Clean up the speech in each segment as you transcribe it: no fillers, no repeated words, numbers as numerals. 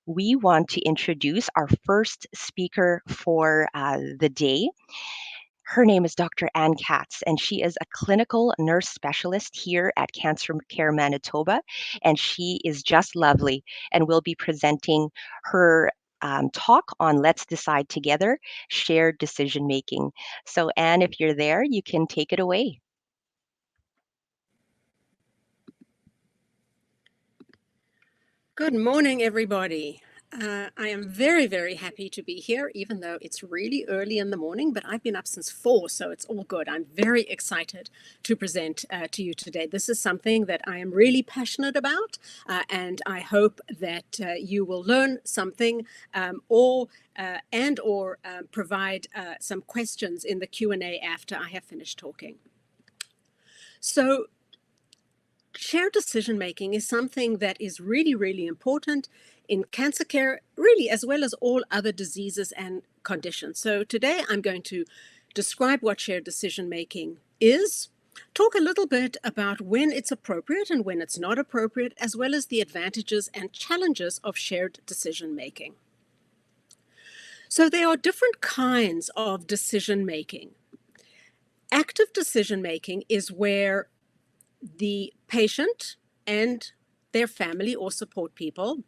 we want to introduce our first speaker for the day. Her name is Dr. Ann Katz, and she is a clinical nurse specialist here at CancerCare Manitoba, and she is just lovely and will be presenting her talk on Let's Decide Together, Shared Decision Making. So Ann, if you're there, you can take it away. Good morning, everybody. I am very, very happy to be here, even though it's really early in the morning, but I've been up since 4, so it's all good. I'm very excited to present to you today. This is something that I am really passionate about, and I hope that you will learn something or provide some questions in the Q&A after I have finished talking. So, shared decision making is something that is really, really important in cancer care, really, as well as all other diseases and conditions. So today I'm going to describe what shared decision making is, talk a little bit about when it's appropriate and when it's not appropriate, as well as the advantages and challenges of shared decision making. So there are different kinds of decision making. Active decision making is where the patient and their family or support people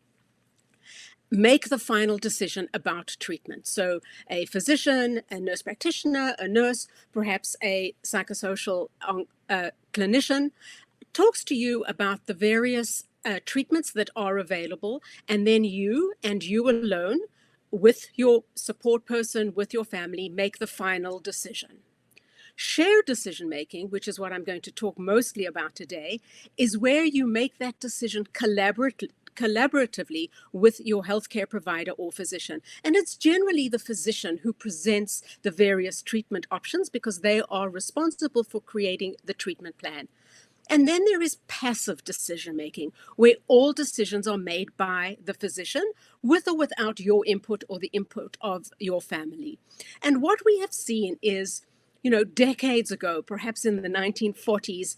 make the final decision about treatment. So a physician, a nurse practitioner, a nurse, perhaps a psychosocial clinician, talks to you about the various treatments that are available, and then you and you alone, with your support person, with your family, make the final decision. Shared decision making, which is what I'm going to talk mostly about today, is where you make that decision collaboratively with your healthcare provider or physician. And it's generally the physician who presents the various treatment options because they are responsible for creating the treatment plan. And then there is passive decision making, where all decisions are made by the physician with or without your input or the input of your family. And what we have seen is, decades ago, perhaps in the 1940s,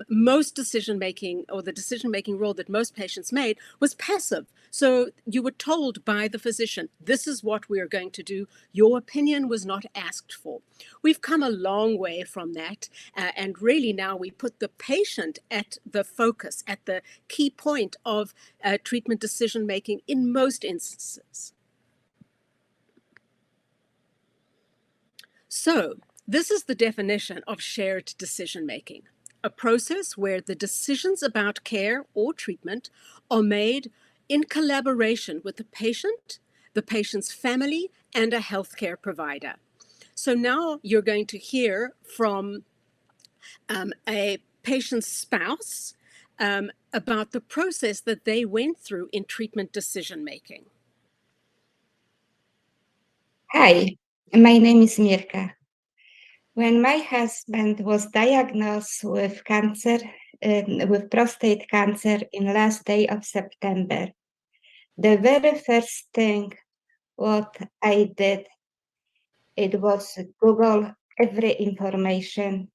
most decision-making, or the decision-making role that most patients made, was passive. So you were told by the physician, this is what we are going to do. Your opinion was not asked for. We've come a long way from that. And really now we put the patient at the focus, at the key point of treatment decision-making in most instances. So, this is the definition of shared decision making, a process where the decisions about care or treatment are made in collaboration with the patient's family, and a healthcare provider. So now you're going to hear from a patient's spouse about the process that they went through in treatment decision making. Hi, my name is Mirka. When my husband was diagnosed with cancer, with prostate cancer in last day of September, the very first thing what I did, it was Google every information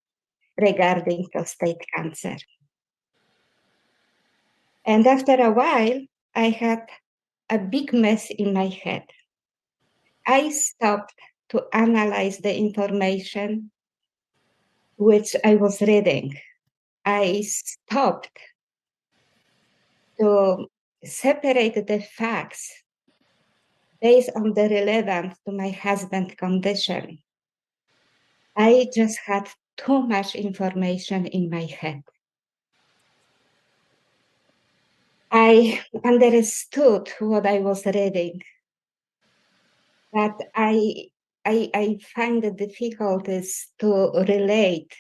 regarding prostate cancer. And after a while, I had a big mess in my head. I stopped to analyze the information which I was reading. I stopped to separate the facts based on the relevance to my husband's condition. I just had too much information in my head. I understood what I was reading, but I find the difficulties to relate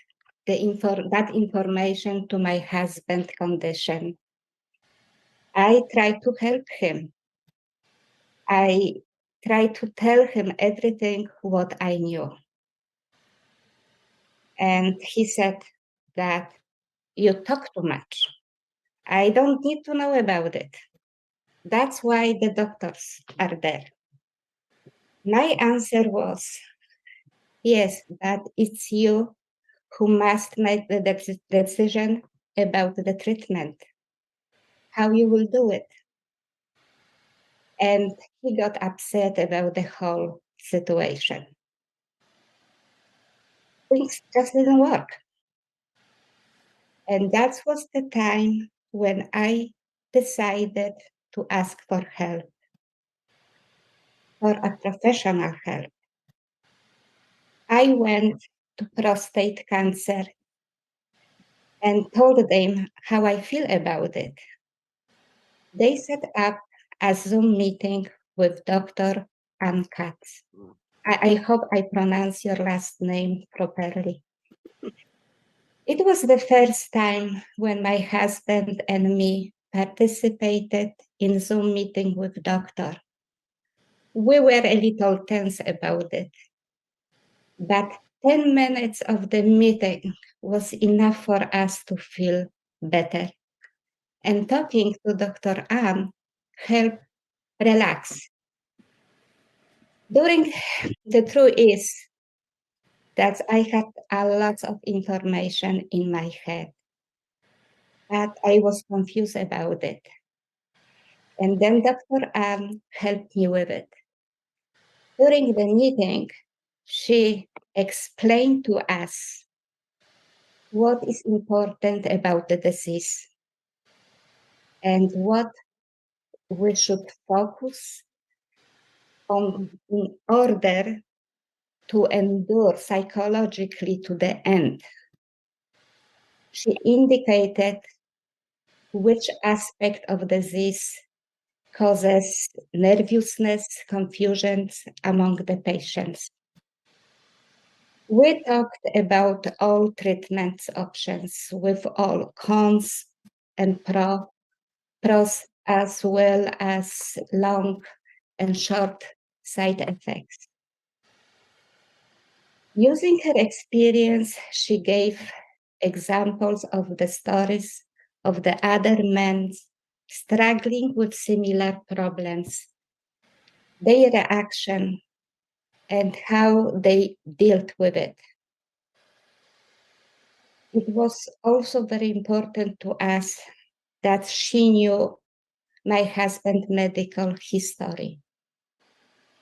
that information to my husband's condition. I tried to help him. I tried to tell him everything what I knew. And he said that you talk too much. I don't need to know about it. That's why the doctors are there. My answer was, yes, but it's you who must make the decision about the treatment, how you will do it. and he got upset about the whole situation. Things just didn't work. And that was the time when I decided to ask for help, for a professional help. I went to prostate cancer and told them how I feel about it. They set up a Zoom meeting with Dr. Katz. I hope I pronounce your last name properly. It was the first time when my husband and me participated in Zoom meeting with doctor. We were a little tense about it, but 10 minutes of the meeting was enough for us to feel better. And talking to Dr. Ann helped relax. During the truth is that I had a lot of information in my head, but I was confused about it. And then Dr. Ann helped me with it. During the meeting, she explained to us what is important about the disease and what we should focus on in order to endure psychologically to the end. She indicated which aspect of disease causes nervousness, confusions among the patients. We talked about all treatment options with all cons and pros as well as long and short side effects. Using her experience, she gave examples of the stories of the other men struggling with similar problems, their reaction, and how they dealt with it. It was also very important to us that she knew my husband's medical history,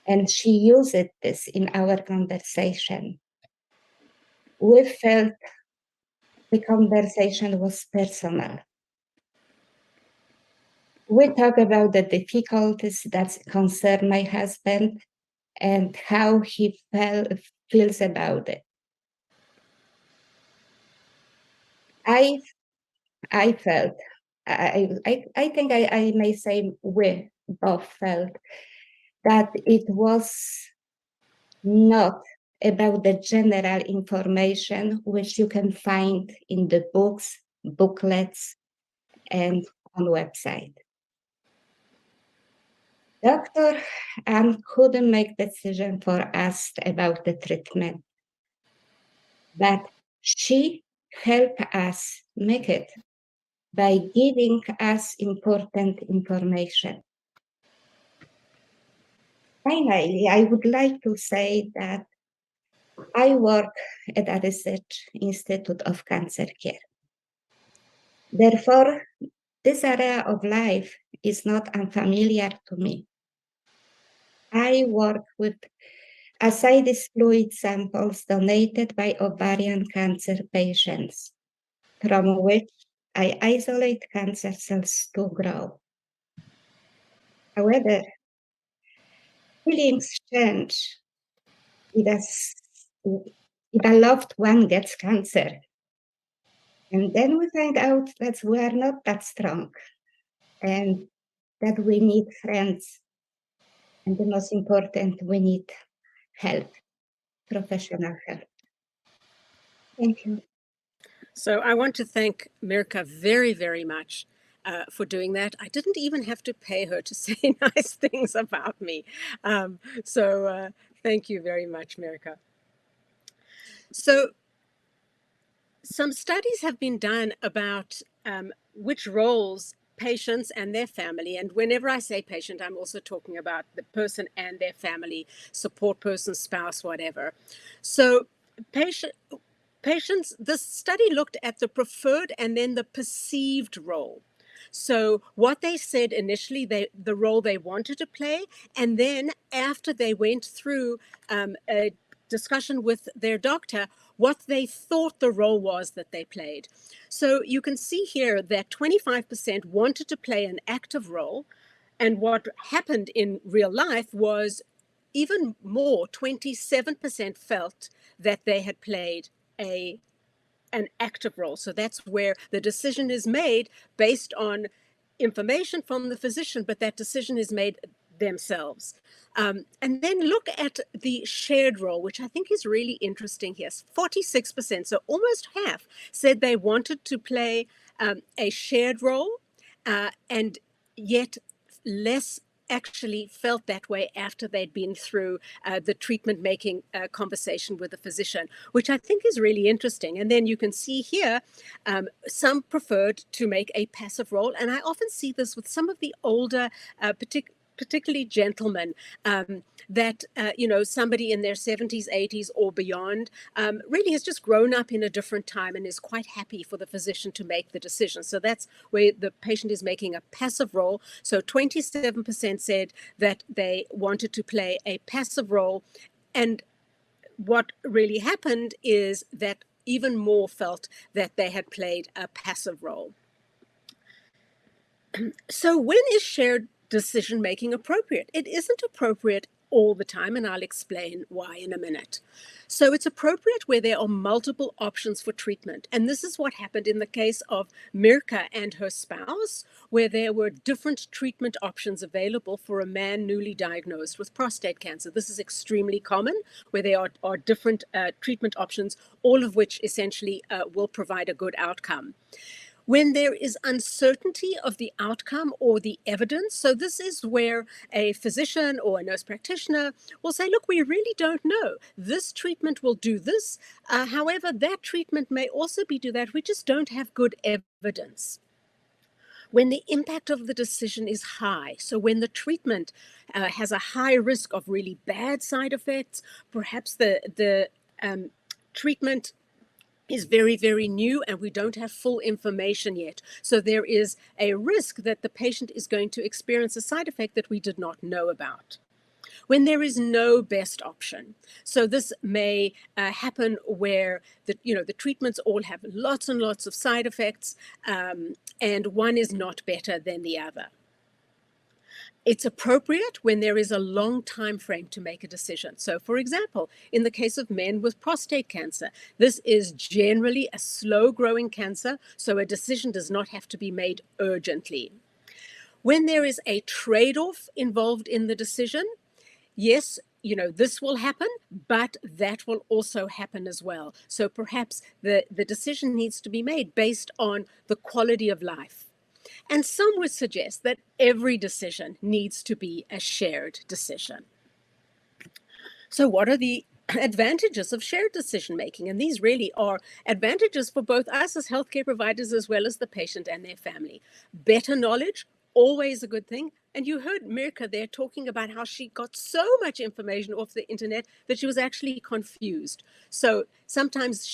and she used this in our conversation. We felt the conversation was personal. We talk about the difficulties that concern my husband and how he feels about it. I felt, I think I may say we both felt that it was not about the general information which you can find in the books, booklets, and on website. Dr. Ann couldn't make decision for us about the treatment, but she helped us make it by giving us important information. Finally, I would like to say that I work at a research institute of cancer care. Therefore, this area of life is not unfamiliar to me. I work with ascites fluid samples donated by ovarian cancer patients, from which I isolate cancer cells to grow. However, feelings change if a loved one gets cancer. And then we find out that we are not that strong and that we need friends. And the most important, we need help, professional help. Thank you. So I want to thank Mirka very, very much for doing that. I didn't even have to pay her to say nice things about me. So thank you very much, Mirka. So some studies have been done about which roles patients and their family, and whenever I say patient, I'm also talking about the person and their family, support person, spouse, whatever. So patients, this study looked at the preferred and then the perceived role So what they said initially, the role they wanted to play, and then after they went through a discussion with their doctor, what they thought the role was that they played. So you can see here that 25% wanted to play an active role, and what happened in real life was even more, 27% felt that they had played an active role. So that's where the decision is made based on information from the physician, but that decision is made themselves. And then look at the shared role, which I think is really interesting here. 46%, so almost half, said they wanted to play a shared role, and yet less actually felt that way after they'd been through the treatment making conversation with the physician, which I think is really interesting. And then you can see here, some preferred to make a passive role. And I often see this with some of the older, particularly gentlemen, that, somebody in their 70s, 80s, or beyond really has just grown up in a different time and is quite happy for the physician to make the decision. So that's where the patient is making a passive role. So 27% said that they wanted to play a passive role. And what really happened is that even more felt that they had played a passive role. So when is shared decision making appropriate? It isn't appropriate all the time, and I'll explain why in a minute. So it's appropriate where there are multiple options for treatment. And this is what happened in the case of Mirka and her spouse, where there were different treatment options available for a man newly diagnosed with prostate cancer. This is extremely common, where there are different treatment options, all of which essentially will provide a good outcome. When there is uncertainty of the outcome or the evidence, so this is where a physician or a nurse practitioner will say, look, we really don't know. This treatment will do this. However, that treatment may also do that. We just don't have good evidence. When the impact of the decision is high, so when the treatment has a high risk of really bad side effects, perhaps the treatment is very, very new and we don't have full information yet. So there is a risk that the patient is going to experience a side effect that we did not know about. When there is no best option, so this may happen where the treatments all have lots and lots of side effects, and one is not better than the other. It's appropriate when there is a long time frame to make a decision. So, for example, in the case of men with prostate cancer, this is generally a slow-growing cancer, so a decision does not have to be made urgently. When there is a trade-off involved in the decision, yes, this will happen, but that will also happen as well. So perhaps the decision needs to be made based on the quality of life. And some would suggest that every decision needs to be a shared decision. So what are the advantages of shared decision making? And these really are advantages for both us as healthcare providers as well as the patient and their family. Better knowledge, always a good thing. And you heard Mirka there talking about how she got so much information off the internet that she was actually confused. So sometimes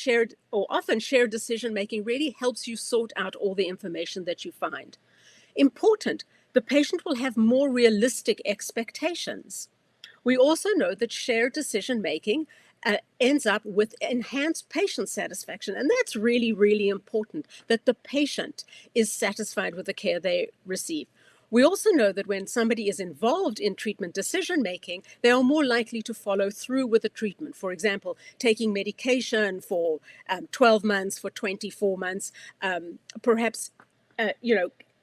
often shared decision making really helps you sort out all the information that you find. Important, the patient will have more realistic expectations. We also know that shared decision making ends up with enhanced patient satisfaction. And that's really, really important, that the patient is satisfied with the care they receive. We also know that when somebody is involved in treatment decision making, they are more likely to follow through with the treatment. For example, taking medication for 12 months, for 24 months, perhaps,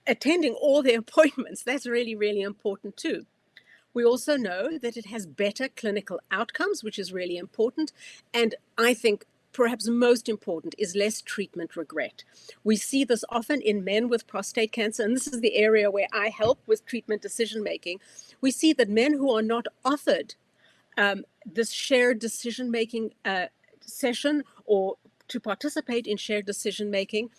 attending all their appointments. That's really, really important too. We also know that it has better clinical outcomes, which is really important. And I think perhaps most important is less treatment regret. We see this often in men with prostate cancer, and this is the area where I help with treatment decision making. We see that men who are not offered this shared decision making session or to participate in shared decision making,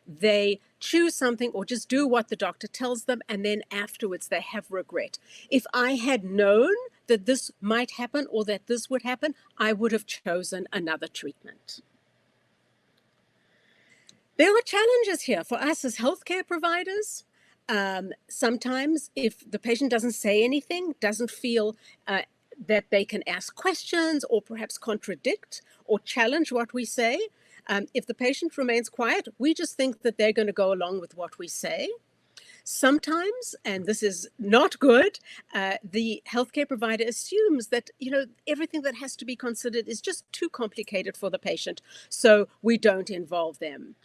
they choose something or just do what the doctor tells them, and then afterwards they have regret. If I had known that this might happen or that this would happen, I would have chosen another treatment. There are challenges here for us as healthcare providers. Sometimes if the patient doesn't say anything, doesn't feel that they can ask questions or perhaps contradict or challenge what we say, if the patient remains quiet, we just think that they're going to go along with what we say. Sometimes, and this is not good, the healthcare provider assumes that, everything that has to be considered is just too complicated for the patient, so we don't involve them.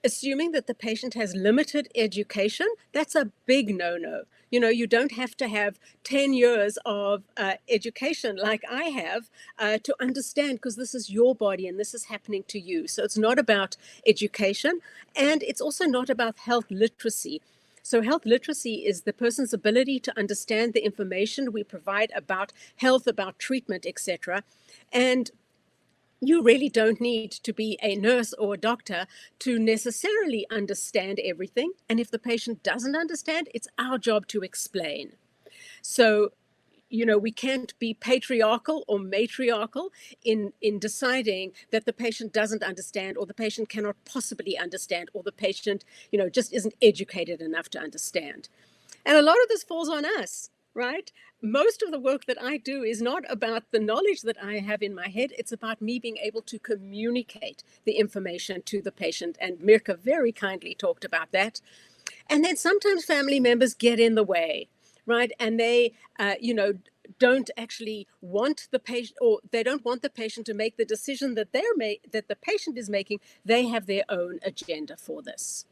Assuming that the patient has limited education, that's a big no-no. You don't have to have 10 years of education like I have to understand, because this is your body and this is happening to you. So it's not about education, and it's also not about health literacy. So health literacy is the person's ability to understand the information we provide about health, about treatment, etc. And you really don't need to be a nurse or a doctor to necessarily understand everything. And if the patient doesn't understand, it's our job to explain. So, we can't be patriarchal or matriarchal in deciding that the patient doesn't understand, or the patient cannot possibly understand, or the patient, just isn't educated enough to understand. And a lot of this falls on us, right? Most of the work that I do is not about the knowledge that I have in my head. It's about me being able to communicate the information to the patient. And Mirka very kindly talked about that. And then sometimes family members get in the way, right? And they, don't actually want the patient, or they don't want the patient to make the decision that that the patient is making. They have their own agenda for this.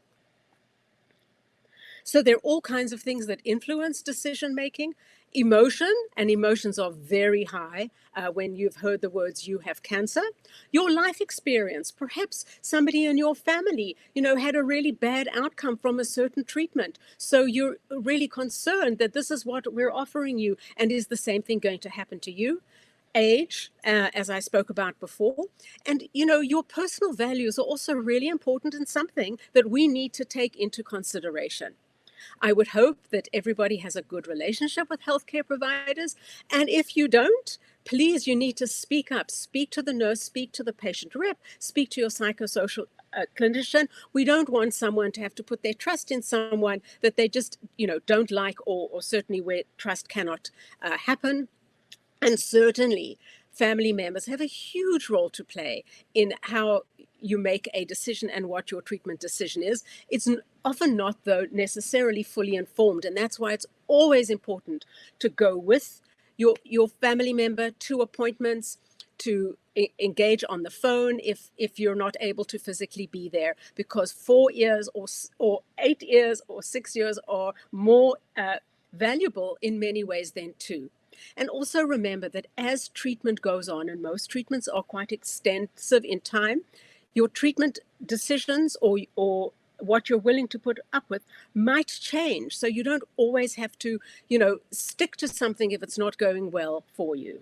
So there are all kinds of things that influence decision making. Emotion, and emotions are very high when you've heard the words "you have cancer." Your life experience, perhaps somebody in your family, had a really bad outcome from a certain treatment. So you're really concerned that this is what we're offering you, and is the same thing going to happen to you? Age, as I spoke about before. And, your personal values are also really important, and something that we need to take into consideration. I would hope that everybody has a good relationship with healthcare providers. And if you don't, please, you need to speak up. Speak to the nurse, speak to the patient rep, speak to your psychosocial clinician. We don't want someone to have to put their trust in someone that they just, don't like, or certainly where trust cannot happen. And certainly, family members have a huge role to play in how you make a decision and what your treatment decision is. It's often not, though, necessarily fully informed. And that's why it's always important to go with your family member to appointments, to engage on the phone if you're not able to physically be there, because 4 years or 8 years or 6 years are more valuable in many ways than 2. And also remember that as treatment goes on, and most treatments are quite extensive in time, your treatment decisions or what you're willing to put up with might change. So you don't always have to, stick to something if it's not going well for you.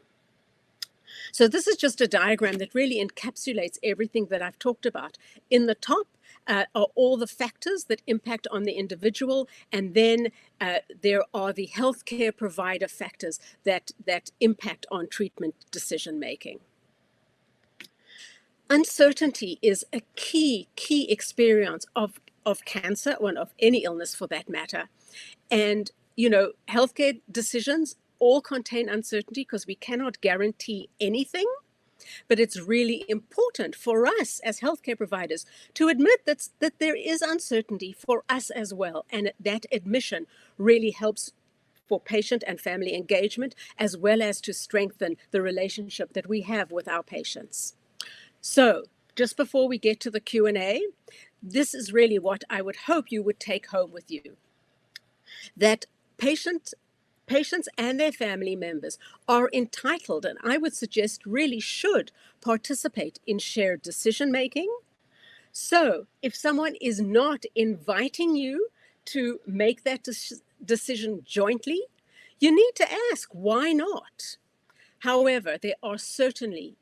So this is just a diagram that really encapsulates everything that I've talked about. In the top are all the factors that impact on the individual, and then there are the healthcare provider factors that impact on treatment decision making. Uncertainty is a key experience of cancer, or of any illness for that matter. And, healthcare decisions all contain uncertainty because we cannot guarantee anything. But it's really important for us as healthcare providers to admit that there is uncertainty for us as well. And that admission really helps for patient and family engagement, as well as to strengthen the relationship that we have with our patients. So just before we get to the Q&A, this is really what I would hope you would take home with you. That patients and their family members are entitled, and I would suggest really should, participate in shared decision making. So if someone is not inviting you to make that decision jointly, you need to ask, why not? However, there are certainly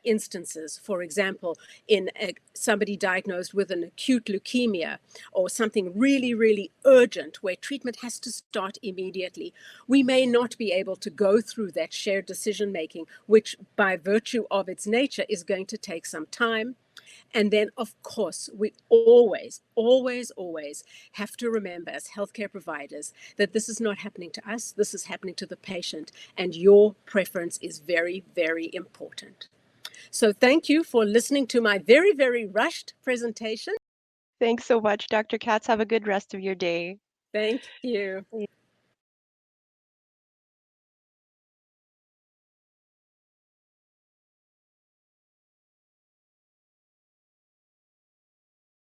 instances, for example, in somebody diagnosed with an acute leukemia or something really, really urgent where treatment has to start immediately. We may not be able to go through that shared decision making, which by virtue of its nature is going to take some time. And then, of course, we always, always, always have to remember as healthcare providers that this is not happening to us, this is happening to the patient, and your preference is very, very important. So thank you for listening to my very, very rushed presentation. Thanks so much, Dr. Katz. Have a good rest of your day. Thank you.